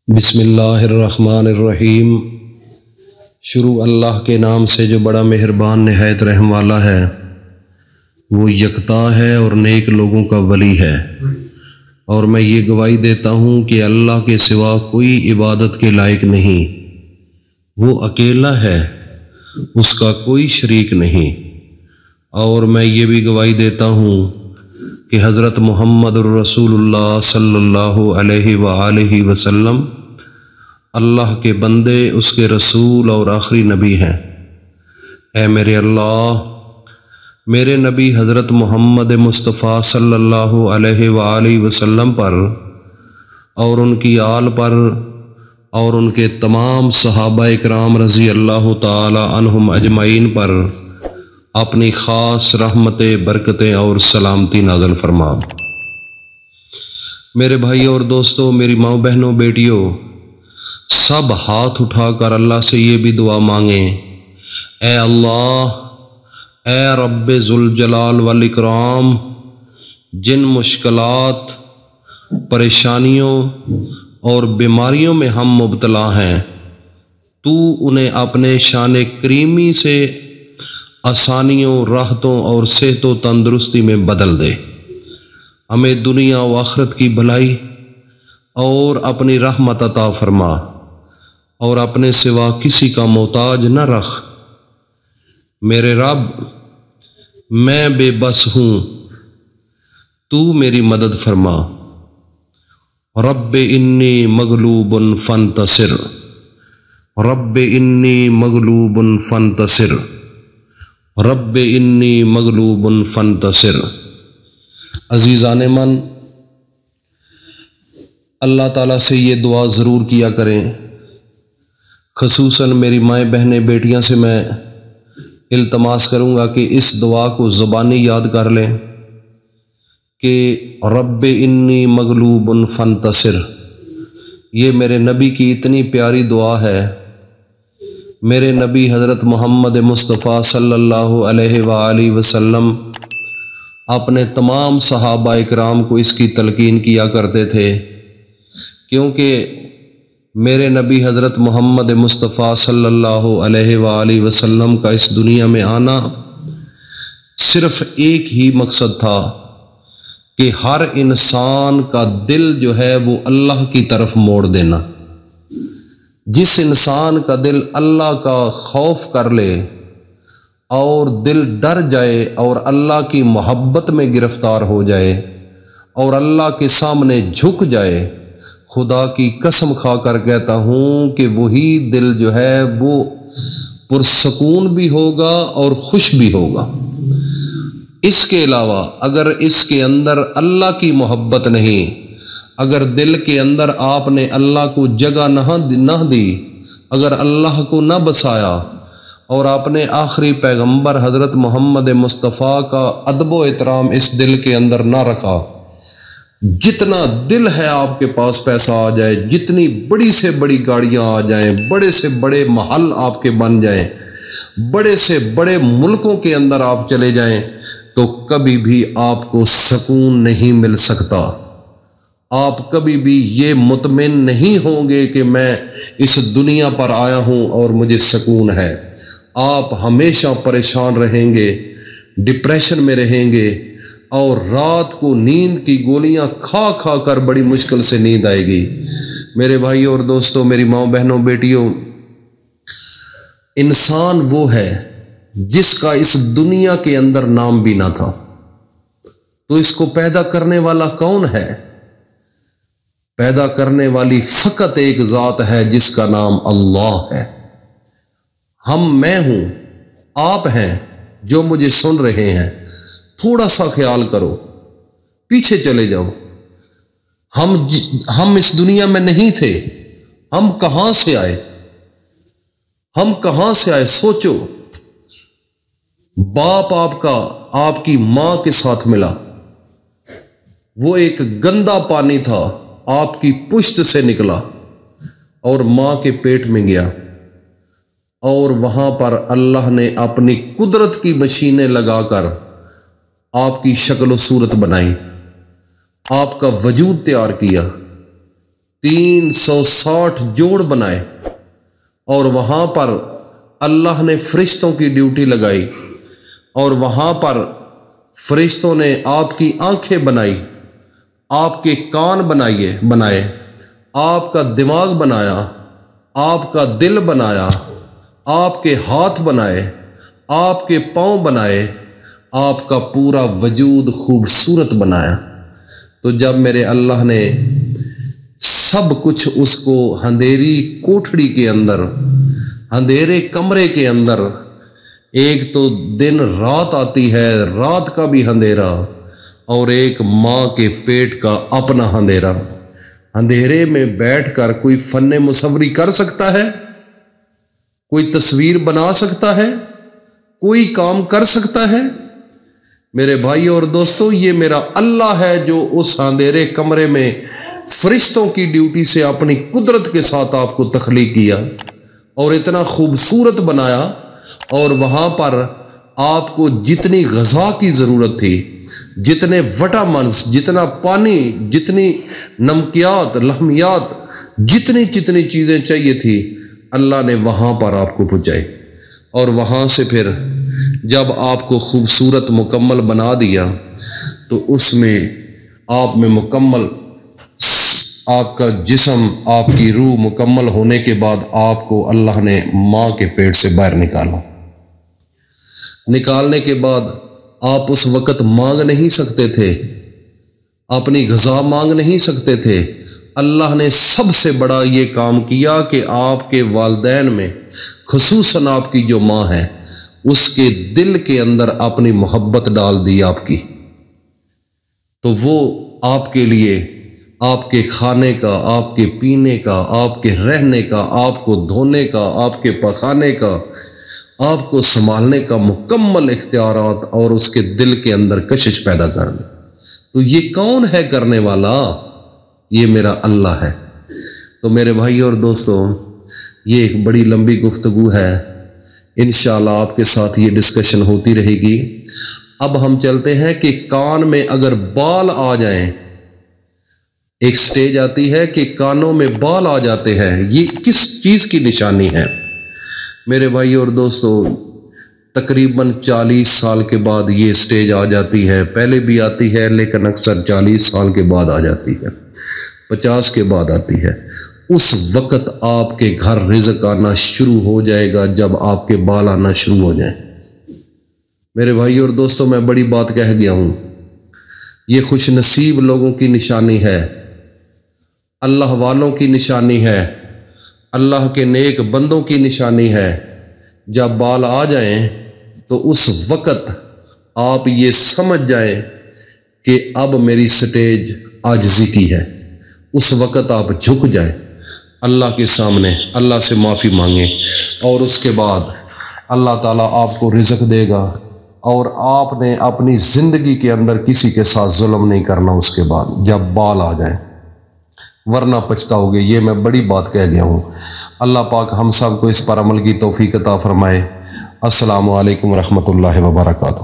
بسم اللہ الرحمن الرحیم۔ شروع اللہ کے نام سے جو بڑا مہربان نہایت رحم والا ہے۔ وہ یکتا ہے اور نیک لوگوں کا ولی ہے، اور میں یہ گواہی دیتا ہوں کہ اللہ کے سوا کوئی عبادت کے لائق نہیں۔ وہ اکیلا ہے، اس کا کوئی شریک نہیں۔ اور میں یہ بھی گواہی دیتا ہوں کہ حضرت محمد الرسول اللہ صلی اللہ علیہ وآلہ وسلم اللہ کے بندے، اس کے رسول اور آخری نبی ہیں۔ اے میرے اللہ، میرے نبی حضرت محمد مصطفیٰ صلی اللہ علیہ وآلہ وسلم پر اور ان کی آل پر اور ان کے تمام صحابہ اکرام رضی اللہ تعالی عنہم اجمعین پر اپنی خاص رحمتیں، برکتیں اور سلامتی نازل فرما۔ میرے بھائیوں اور دوستوں، میری ماں بہنوں، بیٹیوں، سب ہاتھ اٹھا کر اللہ سے یہ بھی دعا مانگیں، اے اللہ، اے رب ذوالجلال والاکرام، جن مشکلات، پریشانیوں اور بیماریوں میں ہم مبتلا ہیں، تو انہیں اپنے شان کریمی سے آسانیوں، راحتوں اور صحت و تندرستی میں بدل دے۔ ہمیں دنیا و آخرت کی بھلائی اور اپنی رحمت عطا فرما، اور اپنے سوا کسی کا محتاج نہ رکھ۔ میرے رب، میں بے بس ہوں، تو میری مدد فرما۔ رب انی مغلوب فانتصر، رب انی مغلوب فانتصر، رب انی مغلوب فانتصر۔ عزیزان من، اللہ تعالیٰ سے یہ دعا ضرور کیا کریں۔ خصوصاً میری مائیں، بہنیں، بیٹیاں سے میں التماس کروں گا کہ اس دعا کو زبانی یاد کر لیں کہ رب انی مغلوب فانتصر۔ یہ میرے نبی کی اتنی پیاری دعا ہے۔ میرے نبی حضرت محمد مصطفیٰ صلی اللہ علیہ وآلہ وسلم اپنے تمام صحابہ اکرام کو اس کی تلقین کیا کرتے تھے، کیونکہ میرے نبی حضرت محمد مصطفیٰ صلی اللہ علیہ وآلہ وسلم کا اس دنیا میں آنا صرف ایک ہی مقصد تھا کہ ہر انسان کا دل جو ہے وہ اللہ کی طرف موڑ دینا۔ جس انسان کا دل اللہ کا خوف کر لے اور دل ڈر جائے اور اللہ کی محبت میں گرفتار ہو جائے اور اللہ کے سامنے جھک جائے، خدا کی قسم کھا کر کہتا ہوں کہ وہی دل جو ہے وہ پرسکون بھی ہوگا اور خوش بھی ہوگا۔ اس کے علاوہ اگر اس کے اندر اللہ کی محبت نہیں، اگر دل کے اندر آپ نے اللہ کو جگہ نہ دی، اگر اللہ کو نہ بسایا اور اپنے آخری پیغمبر حضرت محمد مصطفیٰ کا ادب و احترام اس دل کے اندر نہ رکھا، جتنا دل ہے آپ کے پاس پیسہ آ جائے، جتنی بڑی سے بڑی گاڑیاں آ جائیں، بڑے سے بڑے محل آپ کے بن جائیں، بڑے سے بڑے ملکوں کے اندر آپ چلے جائیں، تو کبھی بھی آپ کو سکون نہیں مل سکتا۔ آپ کبھی بھی یہ مطمئن نہیں ہوں گے کہ میں اس دنیا پر آیا ہوں اور مجھے سکون ہے۔ آپ ہمیشہ پریشان رہیں گے، ڈپریشن میں رہیں گے، اور رات کو نیند کی گولیاں کھا کھا کر بڑی مشکل سے نیند آئے گی۔ میرے بھائیوں اور دوستوں، میری ماں بہنوں، بیٹیوں، انسان وہ ہے جس کا اس دنیا کے اندر نام بھی نہ تھا، تو اس کو پیدا کرنے والا کون ہے؟ پیدا کرنے والی فقط ایک ذات ہے جس کا نام اللہ ہے۔ میں ہوں، آپ ہیں جو مجھے سن رہے ہیں، تھوڑا سا خیال کرو، پیچھے چلے جاؤ۔ ہم اس دنیا میں نہیں تھے، ہم کہاں سے آئے؟ ہم کہاں سے آئے؟ سوچو، باپ آپ کا آپ کی ماں کے ساتھ ملا، وہ ایک گندا پانی تھا، آپ کی پشت سے نکلا اور ماں کے پیٹ میں گیا، اور وہاں پر اللہ نے اپنی قدرت کی مشینیں لگا کر آپ کی شکل و صورت بنائی، آپ کا وجود تیار کیا، 360 جوڑ بنائے اور وہاں پر اللہ نے فرشتوں کی ڈیوٹی لگائی اور وہاں پر فرشتوں نے آپ کی آنکھیں بنائی، آپ کے کان بنائے، آپ کا دماغ بنایا، آپ کا دل بنایا، آپ کے ہاتھ بنائے، آپ کے پاؤں بنائے، آپ کا پورا وجود خوبصورت بنایا۔ تو جب میرے اللہ نے سب کچھ اس کو اندھیری کوٹھڑی کے اندر، اندھیرے کمرے کے اندر، ایک تو دن رات آتی ہے، رات کا بھی اندھیرا، اور ایک ماں کے پیٹ کا اپنا اندھیرا، اندھیرے میں بیٹھ کر کوئی فن مصوری کر سکتا ہے؟ کوئی تصویر بنا سکتا ہے؟ کوئی کام کر سکتا ہے؟ میرے بھائی اور دوستو، یہ میرا اللہ ہے جو اس اندھیرے کمرے میں فرشتوں کی ڈیوٹی سے اپنی قدرت کے ساتھ آپ کو تخلیق کیا اور اتنا خوبصورت بنایا، اور وہاں پر آپ کو جتنی غذا کی ضرورت تھی، جتنے وٹامنس، جتنا پانی، جتنی نمکیات، لحمیات، جتنی چیزیں چاہیے تھی، اللہ نے وہاں پر آپ کو پہنچائی۔ اور وہاں سے پھر جب آپ کو خوبصورت مکمل بنا دیا تو اس میں آپ میں مکمل آپ کا جسم، آپ کی روح مکمل ہونے کے بعد آپ کو اللہ نے ماں کے پیٹ سے باہر نکالنے کے بعد آپ اس وقت مانگ نہیں سکتے تھے، اپنی غذا مانگ نہیں سکتے تھے۔ اللہ نے سب سے بڑا یہ کام کیا کہ آپ کے والدین میں، خصوصاً آپ کی جو ماں ہے، اس کے دل کے اندر اپنی محبت ڈال دی آپ کی، تو وہ آپ کے لیے، آپ کے کھانے کا، آپ کے پینے کا، آپ کے رہنے کا، آپ کو دھونے کا، آپ کے پکانے کا، آپ کو سنبھالنے کا مکمل اختیارات اور اس کے دل کے اندر کشش پیدا کر دی۔ تو یہ کون ہے کرنے والا؟ یہ میرا اللہ ہے۔ تو میرے بھائی اور دوستو، یہ ایک بڑی لمبی گفتگو ہے، انشاءاللہ آپ کے ساتھ یہ ڈسکشن ہوتی رہے گی۔ اب ہم چلتے ہیں کہ کان میں اگر بال آ جائیں، ایک سٹیج آتی ہے کہ کانوں میں بال آ جاتے ہیں، یہ کس چیز کی نشانی ہے؟ میرے بھائی اور دوستو، تقریباً 40 سال کے بعد یہ سٹیج آ جاتی ہے، پہلے بھی آتی ہے لیکن اکثر 40 سال کے بعد آ جاتی ہے، 50 کے بعد آتی ہے۔ اس وقت آپ کے گھر رزق آنا شروع ہو جائے گا جب آپ کے بال آنا شروع ہو جائیں۔ میرے بھائی اور دوستو، میں بڑی بات کہہ گیا ہوں، یہ خوش نصیب لوگوں کی نشانی ہے، اللہ والوں کی نشانی ہے، اللہ کے نیک بندوں کی نشانی ہے۔ جب بال آ جائیں تو اس وقت آپ یہ سمجھ جائیں کہ اب میری سٹیج عاجزی کی ہے۔ اس وقت آپ جھک جائیں اللہ کے سامنے، اللہ سے معافی مانگیں، اور اس کے بعد اللہ تعالیٰ آپ کو رزق دے گا، اور آپ نے اپنی زندگی کے اندر کسی کے ساتھ ظلم نہیں کرنا اس کے بعد جب بال آ جائیں، ورنہ پچھتاؤ گے۔ یہ میں بڑی بات کہہ گیا ہوں۔ اللہ پاک ہم سب کو اس پر عمل کی توفیق عطا فرمائے۔ السلام علیکم ورحمۃ اللہ وبرکاتہ۔